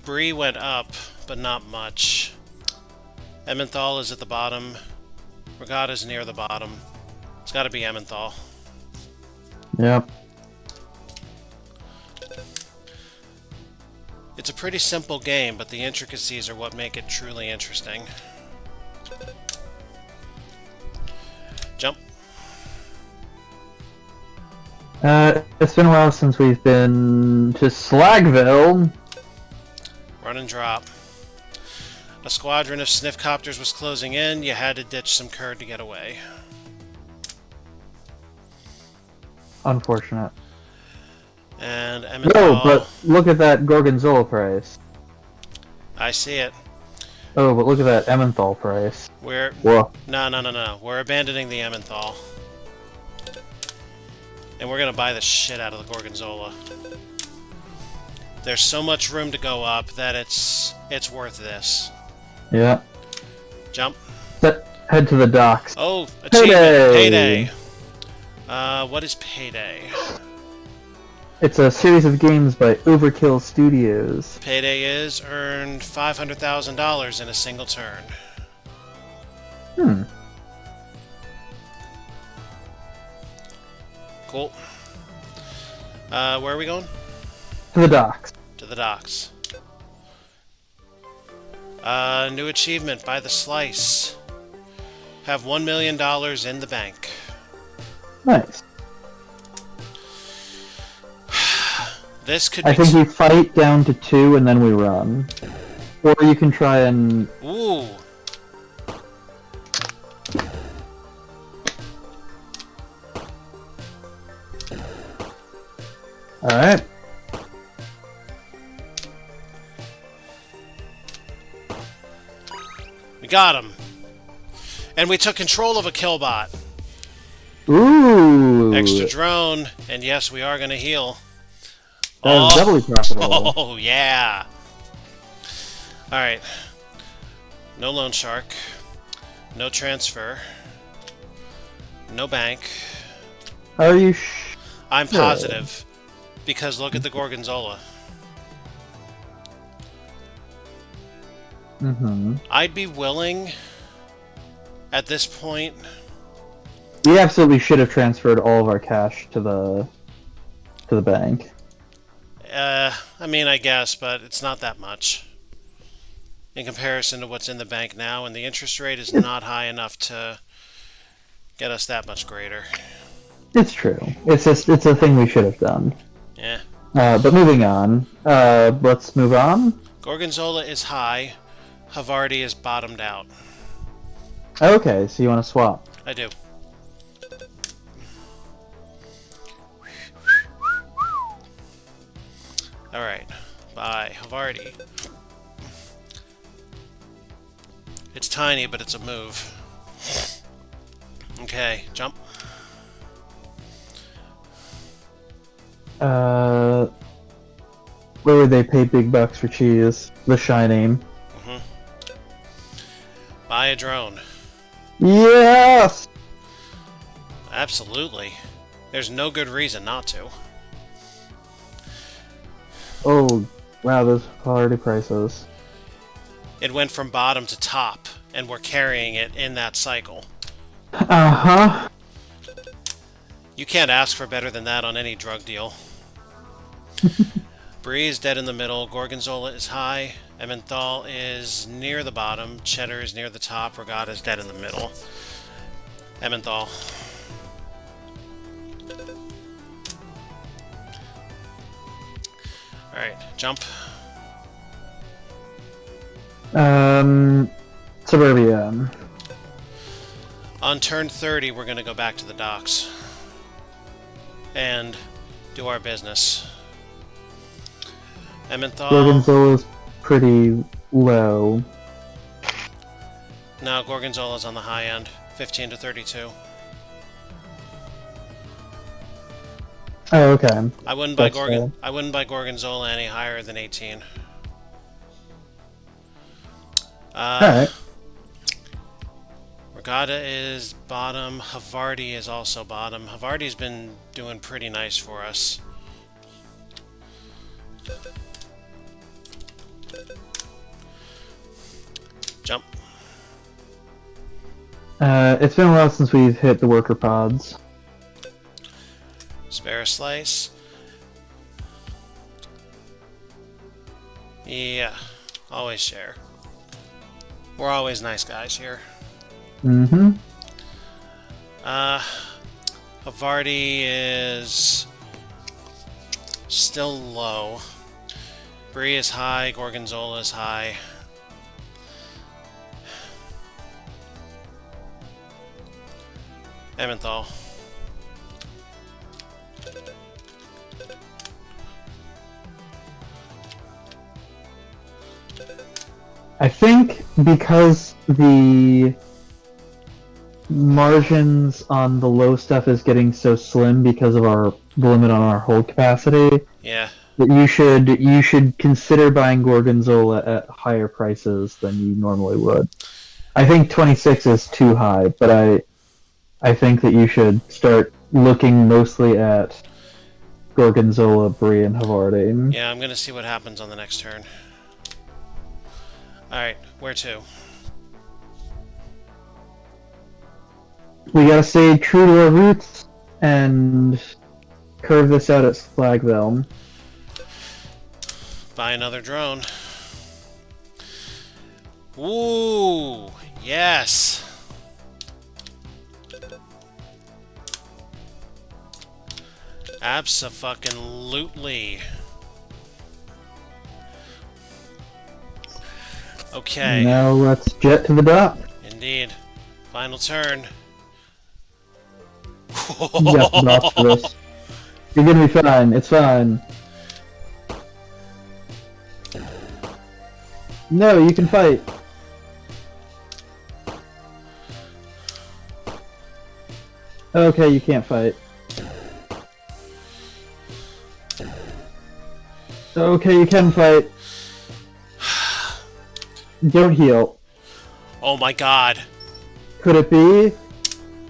Brie went up, but not much. Emmenthal is at the bottom. Regatta's near the bottom. It's got to be Emmenthal. Yep. It's a pretty simple game, but the intricacies are what make it truly interesting. Jump. It's been a while since we've been to Slagville. Run and drop. A squadron of sniffcopters was closing in. You had to ditch some curd to get away. Unfortunate. And Emmenthal... No, but look at that Gorgonzola price. I see it. Oh, but look at that Emmenthal price. We're... Whoa. No. We're abandoning the Emmenthal. And we're gonna buy the shit out of the Gorgonzola. There's so much room to go up that it's worth this. Yeah. Jump. Head to the docks. Oh, achievement. Payday. What is Payday? It's a series of games by Overkill Studios. Payday is earned $500,000 in a single turn. Hmm. Cool. Where are we going? To the docks. To the docks. New achievement, buy the slice. Have $1 million in the bank. Nice. This could be... I think we fight down to 2 and then we run. Or you can try and... Ooh. Alright. We got him. And we took control of a killbot. Ooh! Extra drone. And yes, we are going to heal. That was doubly profitable. Oh, yeah. Alright. No loan shark. No transfer. No bank. Are you I'm positive. Because look at the Gorgonzola. Mm-hmm. I'd be willing, at this point... We absolutely should have transferred all of our cash to the bank. I mean, I guess, but it's not that much. In comparison to what's in the bank now, and the interest rate is not high enough to get us that much greater. It's true. It's a thing we should have done. Yeah. But moving on. Let's move on. Gorgonzola is high. Havarti is bottomed out. Okay, so you want to swap. I do. Alright. Bye. Havarti. It's tiny, but it's a move. Okay, jump. Where would they pay big bucks for cheese? The Shining. Mm-hmm. Buy a drone. Yes! Absolutely. There's no good reason not to. Oh, wow, those party prices. It went from bottom to top, and we're carrying it in that cycle. Uh-huh. You can't ask for better than that on any drug deal. Brie is dead in the middle, Gorgonzola is high, Emmenthal is near the bottom, Cheddar is near the top, Regatta is dead in the middle. Emmenthal. Alright, jump. Suburbia. On turn 30, we're going to go back to the docks. And do our business. Emmenthal. Gorgonzola's pretty low. No, Gorgonzola's on the high end. 15 to 32. Oh, okay. I wouldn't buy Gorgonzola any higher than 18. Alright. Regatta is bottom. Havarti is also bottom. Havarti's been doing pretty nice for us. Jump. It's been a while since we've hit the worker pods. Spare a slice. Yeah, always share. We're always nice guys here. Mm-hmm. Havarti is still low. Brie is high, Gorgonzola is high. Emmenthal. I think because the margins on the low stuff is getting so slim because of the limit on our hold capacity. Yeah. That you should consider buying Gorgonzola at higher prices than you normally would. I think 26 is too high, but I think that you should start looking mostly at Gorgonzola, Brie, and Havarti. Yeah, I'm gonna see what happens on the next turn. Alright, where to? We gotta stay true to our roots and curve this out at Flagville. Buy another drone. Ooh, yes. Abso-fucking-lutely. Okay. Now let's jet to the dock. Indeed. Final turn. Yeah, monstrous. You're gonna be fine. It's fine. No, you can fight. Okay, you can't fight. Okay, you can fight. Don't heal. Oh my god. Could it be?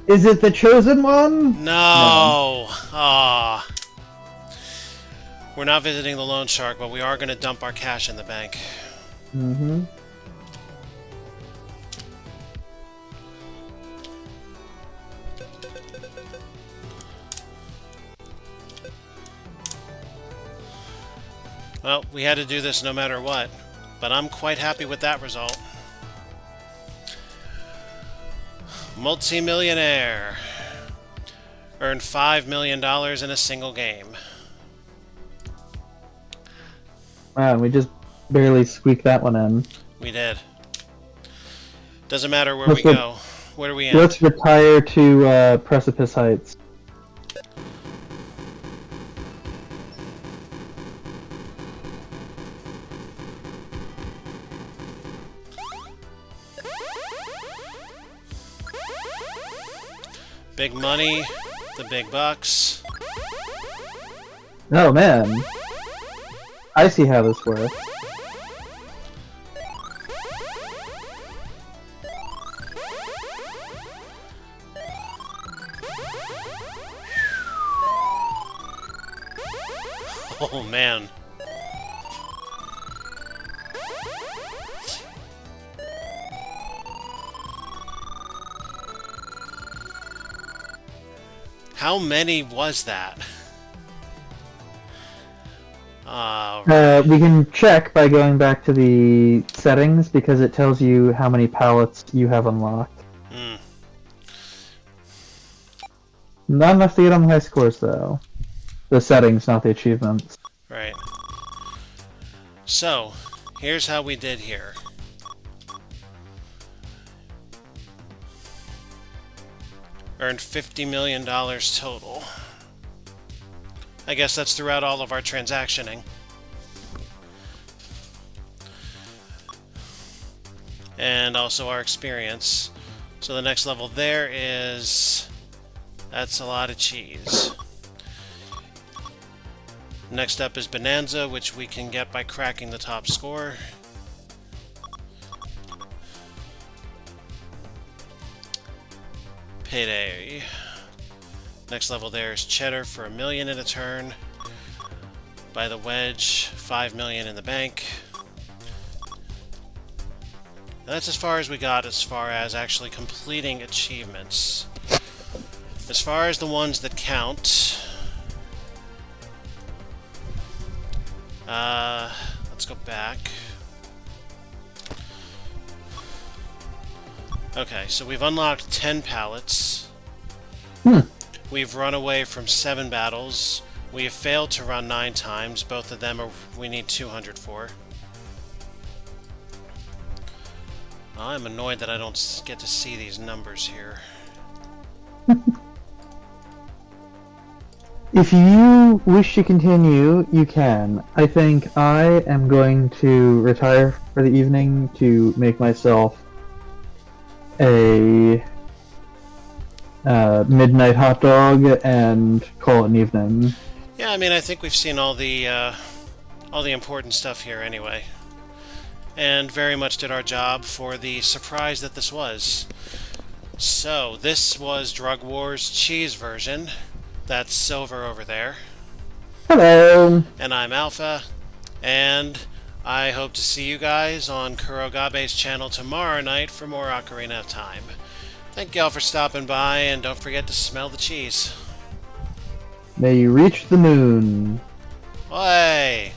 Is it the chosen one? No. Ah. We're not visiting the loan shark, but we are going to dump our cash in the bank. Mm-hmm. Well, we had to do this no matter what, but I'm quite happy with that result. Multi-millionaire. Earned $5 million in a single game. Wow, we just barely squeaked that one in. We did. Doesn't matter where we go. Where do we end? Let's retire to Precipice Heights. Big money, the big bucks. Oh man, I see how this works. Oh man. How many was that? We can check by going back to the settings because it tells you how many pallets you have unlocked. Hmm. Not enough to get on the high scores, though. The settings, not the achievements. Right. So, here's how we did here. Earned $50 million total. I guess that's throughout all of our transactioning. And also our experience. So the next level there is... That's a lot of cheese. Next up is Bonanza, which we can get by cracking the top score. Payday. Next level there is Cheddar for $1 million in a turn. By the wedge, $5 million in the bank. And that's as far as we got as far as actually completing achievements. As far as the ones that count... let's go back. Okay, so we've unlocked 10 pallets. We've run away from 7 battles. We have failed to run 9 times. Both of them are we need 200 for. I'm annoyed that I don't get to see these numbers here. If you wish to continue, you can. I think I am going to retire for the evening to make myself a midnight hot dog and call it an evening. Yeah, I mean, I think we've seen all the important stuff here anyway. And very much did our job for the surprise that this was. So, this was Drug Wars Cheese version. That's Silver over there. Hello! And I'm Alpha. And I hope to see you guys on Kurogabe's channel tomorrow night for more Ocarina of Time. Thank y'all for stopping by, and don't forget to smell the cheese. May you reach the moon. Oi!